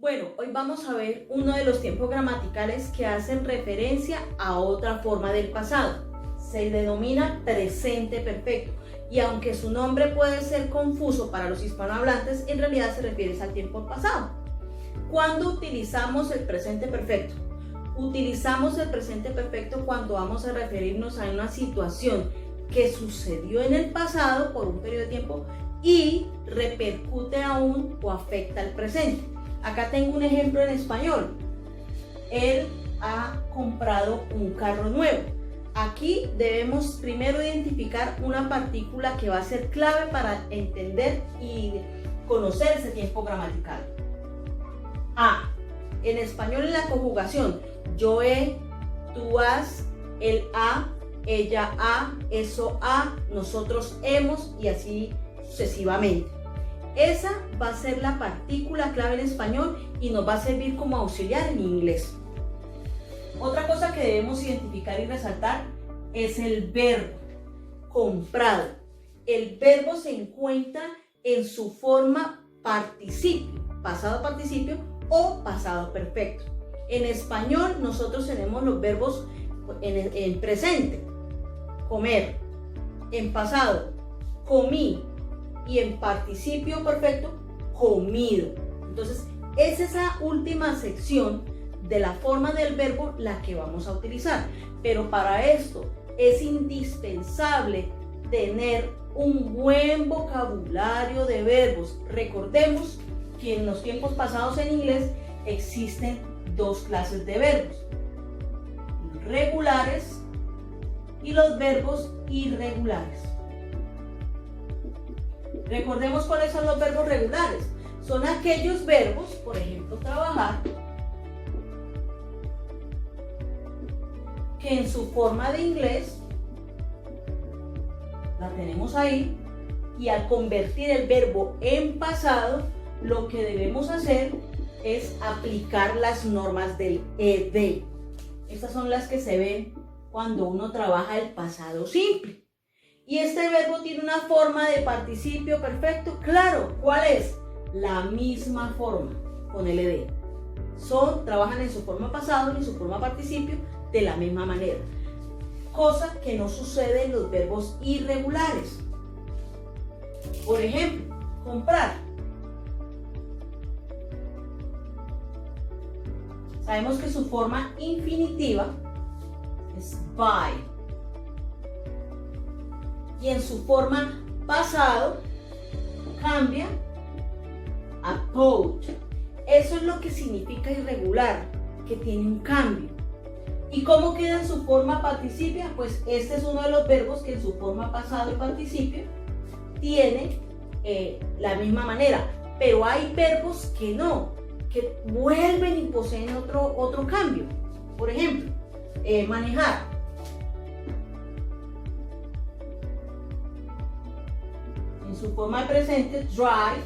Bueno, hoy vamos a ver uno de los tiempos gramaticales que hacen referencia a otra forma del pasado. Se denomina presente perfecto y aunque su nombre puede ser confuso para los hispanohablantes, en realidad se refiere al tiempo pasado. ¿Cuándo utilizamos el presente perfecto? Utilizamos el presente perfecto cuando vamos a referirnos a una situación que sucedió en el pasado por un periodo de tiempo y repercute aún o afecta al presente. Acá tengo un ejemplo en español. Él ha comprado un carro nuevo. Aquí debemos primero identificar una partícula que va a ser clave para entender y conocer ese tiempo gramatical. A. En español, en la conjugación, yo he, tú has, él ha, ella ha, eso ha, nosotros hemos y así sucesivamente. Esa va a ser la partícula clave en español y nos va a servir como auxiliar en inglés. Otra cosa que debemos identificar y resaltar es el verbo comprado. El verbo se encuentra en su forma participio, pasado participio o pasado perfecto. En español nosotros tenemos los verbos en presente, comer, en pasado, comí, y en participio perfecto, comido. Entonces, es esa última sección de la forma del verbo la que vamos a utilizar. Pero para esto es indispensable tener un buen vocabulario de verbos. Recordemos que en los tiempos pasados en inglés existen dos clases de verbos: regulares y los verbos irregulares. Recordemos cuáles son los verbos regulares. Son aquellos verbos, por ejemplo, trabajar, que en su forma de inglés la tenemos ahí, y al convertir el verbo en pasado, lo que debemos hacer es aplicar las normas del ed. Estas son las que se ven cuando uno trabaja el pasado simple. Y este verbo tiene una forma de participio perfecto, claro. ¿Cuál es? La misma forma, con el ed. Trabajan en su forma pasado y en su forma participio de la misma manera. Cosa que no sucede en los verbos irregulares. Por ejemplo, comprar. Sabemos que su forma infinitiva es buy. Y en su forma pasado cambia a bought. Eso es lo que significa irregular, que tiene un cambio. ¿Y cómo queda en su forma participio? Pues este es uno de los verbos que en su forma pasado y participio tiene la misma manera. Pero hay verbos que no, que vuelven y poseen otro cambio. Por ejemplo, manejar. En su forma de presente, drive.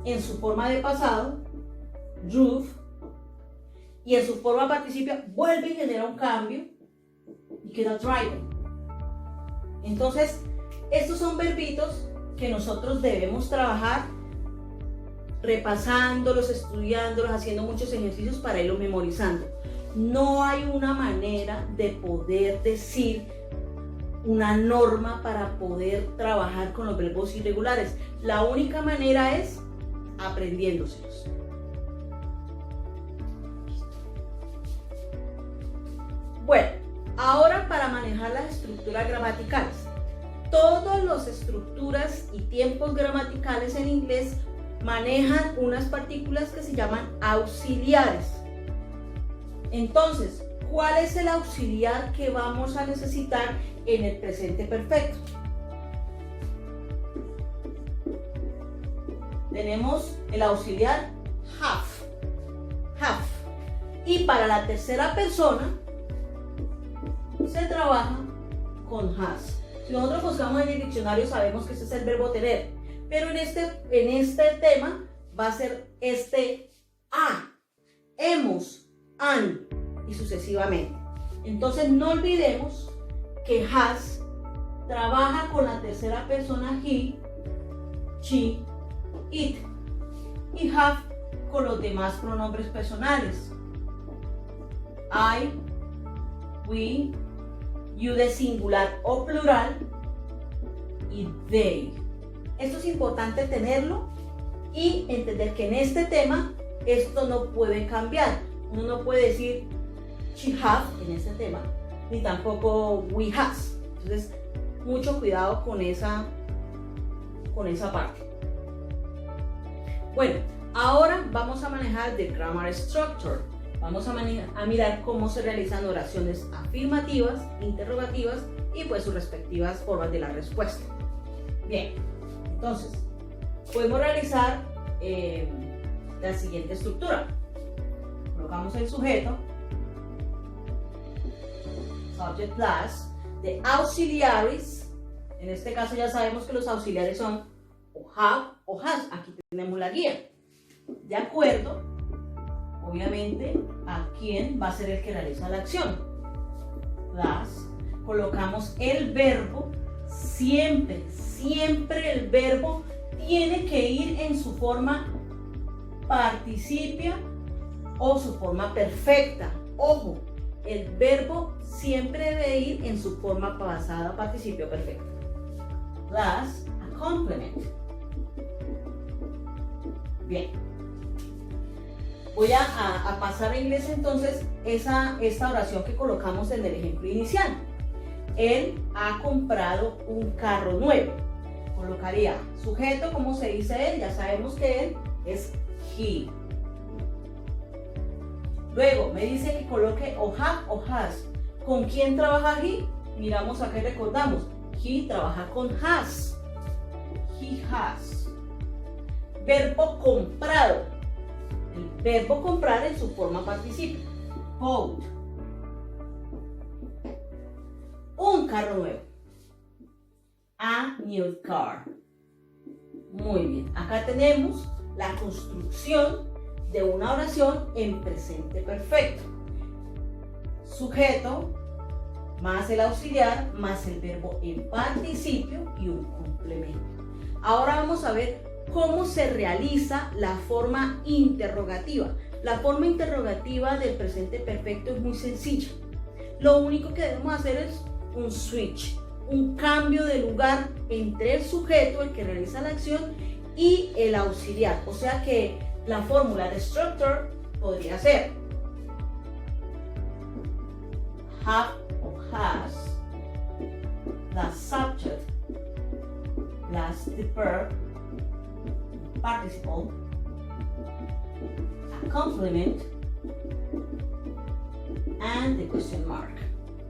En su forma de pasado, drove. Y en su forma participio, vuelve y genera un cambio y queda driving. Entonces, estos son verbitos que nosotros debemos trabajar repasándolos, estudiándolos, haciendo muchos ejercicios para irlos memorizando. No hay una manera de poder decir una norma para poder trabajar con los verbos irregulares. La única manera es aprendiéndoselos. Bueno, ahora para manejar las estructuras gramaticales. Todas las estructuras y tiempos gramaticales en inglés manejan unas partículas que se llaman auxiliares. Entonces, ¿cuál es el auxiliar que vamos a necesitar en el presente perfecto? Tenemos el auxiliar have. Y para la tercera persona se trabaja con has. Si nosotros buscamos en el diccionario sabemos que ese es el verbo tener, pero en este tema va a ser a, hemos, han y sucesivamente. Entonces no olvidemos que has trabaja con la tercera persona he, she, it, y have con los demás pronombres personales. I, we, you de singular o plural y they. Esto es importante tenerlo y entender que en este tema esto no puede cambiar. Uno no puede decir she have en este tema, ni tampoco we has. Entonces, mucho cuidado con esa parte. Bueno, ahora vamos a manejar the grammar structure. Vamos a mirar cómo se realizan oraciones afirmativas, interrogativas y pues sus respectivas formas de la respuesta. Bien, entonces, podemos realizar la siguiente estructura. Colocamos el sujeto, subject plus, de auxiliaries. En este caso ya sabemos que los auxiliares son o have o has. Aquí tenemos la guía. De acuerdo, obviamente, a quién va a ser el que realiza la acción. Plus, colocamos el verbo. Siempre el verbo tiene que ir en su forma participio o su forma perfecta. Ojo, el verbo siempre debe ir en su forma pasada participio perfecto. Plus a complement. Bien. Voy a pasar a inglés entonces esta oración que colocamos en el ejemplo inicial. Él ha comprado un carro nuevo. Colocaría sujeto, ¿cómo se dice él? Ya sabemos que él es he. Luego me dice que coloque o have o has. ¿Con quién trabaja he? Miramos acá y recordamos. He trabaja con has. He has. Verbo comprado. El verbo comprar en su forma participio. Bought. Un carro nuevo. A new car. Muy bien. Acá tenemos la construcción de una oración en presente perfecto. Sujeto más el auxiliar más el verbo en participio y un complemento. Ahora vamos a ver cómo se realiza la forma interrogativa. La forma interrogativa del presente perfecto es muy sencilla. Lo único que debemos hacer es un switch, un cambio de lugar entre el sujeto, el que realiza la acción, y el auxiliar. O sea que la fórmula de structure podría ser have o has plus subject plus the verb participle, a complement and the question mark.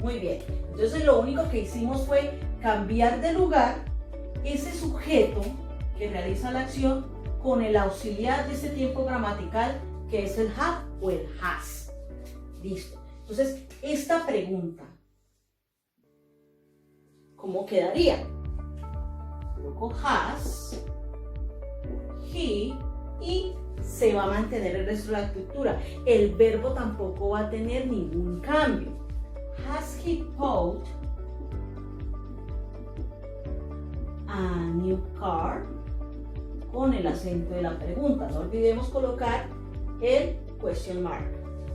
Muy bien, entonces lo único que hicimos fue cambiar de lugar ese sujeto que realiza la acción con el auxiliar de ese tiempo gramatical que es el have o el has. Listo. Entonces, esta pregunta, ¿cómo quedaría? Coloco has, he y se va a mantener el resto de la estructura. El verbo tampoco va a tener ningún cambio. Has he bought a new car? Con el acento de la pregunta. No olvidemos colocar el question mark.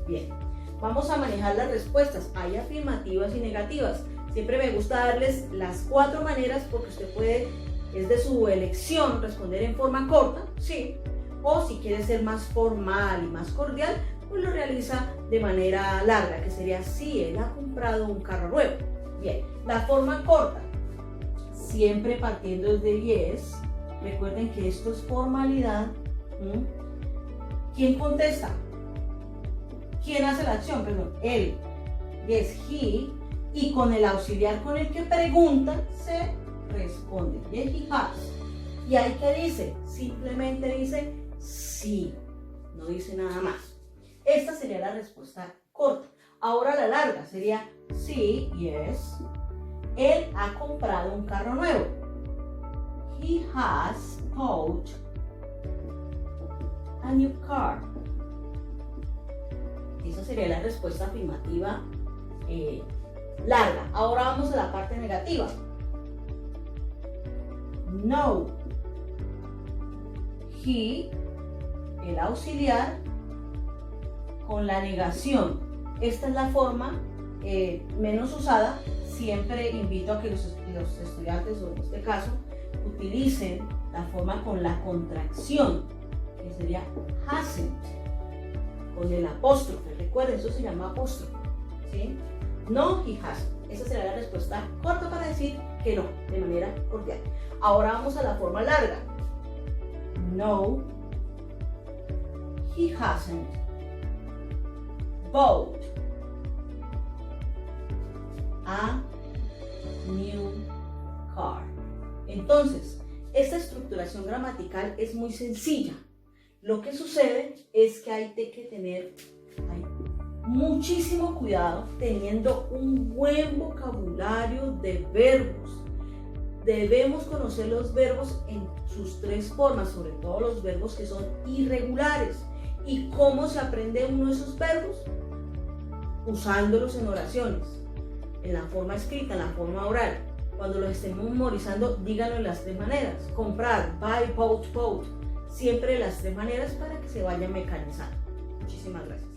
Bien, vamos a manejar las respuestas. Hay afirmativas y negativas. Siempre me gusta darles las 4 maneras porque usted puede, es de su elección, responder en forma corta, sí, o si quiere ser más formal y más cordial, pues lo realiza de manera larga, que sería sí, él ha comprado un carro nuevo. Bien, la forma corta, siempre partiendo desde yes. Recuerden que esto es formalidad. ¿Quién contesta? ¿Quién hace la acción? Perdón, él. Yes, he. Y con el auxiliar con el que pregunta, se responde. Yes, he has. ¿Y ahí qué dice? Simplemente dice sí. No dice nada más. Esta sería la respuesta corta. Ahora la larga sería sí, yes. Él ha comprado un carro nuevo. He has bought a new car. Esa sería la respuesta afirmativa larga. Ahora vamos a la parte negativa. No. He el auxiliar con la negación. Esta es la forma menos usada. Siempre invito a que los estudiantes, o en este caso, utilicen la forma con la contracción, que sería hasn't, con el apóstrofe. Recuerden, eso se llama apóstrofe, ¿sí? No, he hasn't. Esa será la respuesta corta para decir que no, de manera cordial. Ahora vamos a la forma larga. No, he hasn't bought a new car. Entonces, esta estructuración gramatical es muy sencilla. Lo que sucede es que hay que tener muchísimo cuidado teniendo un buen vocabulario de verbos. Debemos conocer los verbos en sus tres formas, sobre todo los verbos que son irregulares. ¿Y cómo se aprende uno de esos verbos? Usándolos en oraciones, en la forma escrita, en la forma oral. Cuando los estemos memorizando, díganlo en las tres maneras. Comprar, buy, bought, bought. Siempre las tres maneras para que se vayan mecanizando. Muchísimas gracias.